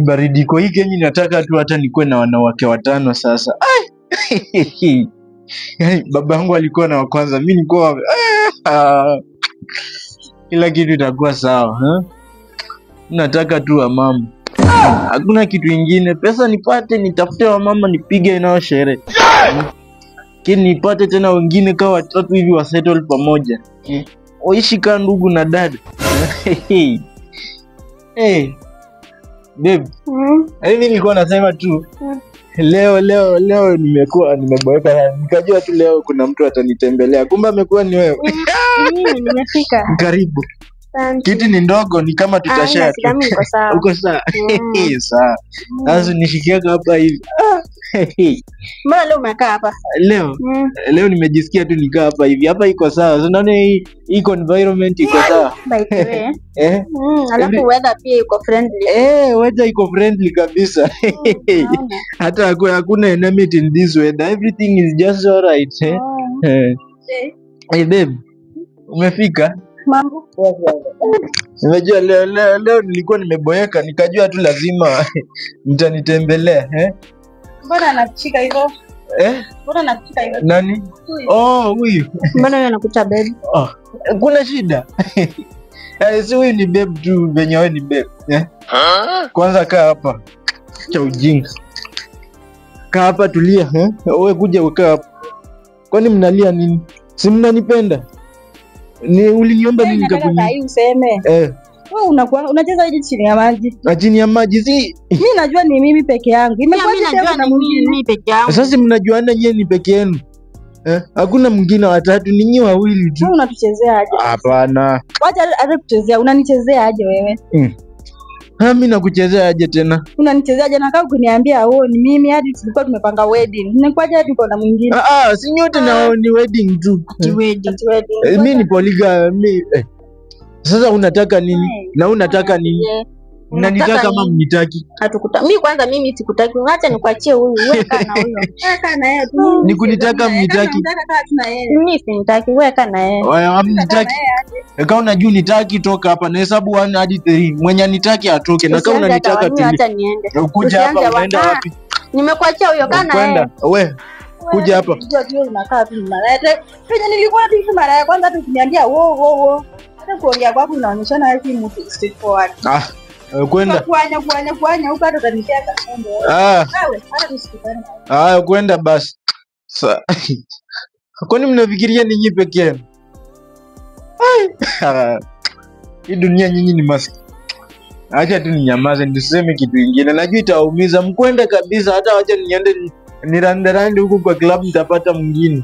Baridi iko hii Kenya, nataka tu hata nikuwe na wanawake 5 sasa. Yaani babangu alikuwa na wa kwanza, mimi nilikuwa kila kitu itakuwa sawa. Nataka tu wa mama. Hakuna kitu ingine. Pesa nipate, nitafute wa mama, nipige nao sherehe. Kini nipate tena wengine kama watatu hivi wa settle pamoja. Waishi kama ndugu na dada. Babe. Mimi nilikuwa nasema tu leo nimeboeka. Nikajua tu leo kuna mtu atanitembelea. Kumbe amekuwa ni wewe. Nimefika. Karibu. Kiti ni ndogo, ni kama tutashare. Uko sawa? Sawa. Sasa nishikia hapa hivi. Mbona leo umekaa hapa? Leo nimejisikia tu nikaa hapa hivi. Hapa iko sawa. Unaona hii environment iko sawa. By the way. Alafu weather pia iko friendly. Weather iko friendly kabisa. Hata hakuna enemy in this weather. Everything is just alright. Hey babe. Umefika? Mambo. Unajua leo nilikuwa nimeboeka, nikajua tu lazima mtanitembelea. Mbona anakushika hivyo? Mbona anakushika hivyo? Nani? Huyu. Mbona yeye anakuta babe? Kuna shida. Si huyu ni babe tu, venye wewe ni babe. Kwanza kaa hapa. Cha ujinga. Kaa hapa tulia, Wewe kuja ukaa hapa. Kwani mnalia nini? Si mnanipenda? Ni uliniomba nini nikakunyima? Nataka useme. Wewe unacheza hivi chini ya maji. Chini ya maji si? Mimi najua ni mimi peke yangu. Imekuwa ni mimi peke yangu. Sasa mnajuana nyinyi ni peke yenu. Hakuna mwingine watatu, ni nyinyi wawili tu. Wewe unatuchezea aje? Hapana. Wacha hata kuchezea, unanichezea aje wewe? Mimi nakuchezea aje tena? Unanichezea aje na kama ukiniambia ni mimi hadi tulikuwa tumepanga wedding. Ninakuaje hadi uko na mwingine? Si nyote na ni wedding tu. Wedding. Mimi ni polygamy. Sasa unataka nini? Na unataka nini? Unanitaka kama mnitaki? Mimi kwanza mimi sikutaki. Acha nikuachie huyu. Wewe kana huyo. Kaa na yeye tu. Ni kunitaka mnitaki? Mimi sinitaki. Wewe kana yeye. Wewe mnitaki? Kama unajua nitaki, toka hapa. Na hesabu 1 hadi 3. Mwenye nitaki atoke. Na kama unanitaka tu. Acha niende. Ukuja hapa, unaenda wapi? Nimekuachia huyo kana yeye. Wewe kuja hapa. Unajua unakaa tu mara. Penye nilikuwa tu mara ya kwanza tu kuniambia wo. Hata kuongea kwako inaonyeshana hivi mtu straightforward. Kwenda. Kuanya huko hata utaniteka. Wewe hata nisikutane. Kwenda basi. Kwani mnafikiria ni nyinyi peke yenu? Hii dunia nyinyi ni maskini. Acha tu ninyamaze niseme kitu kingine. Najua itawaumiza, mkwenda kabisa. Hata wacha niende nirande huko kwa club, nitapata mwingine.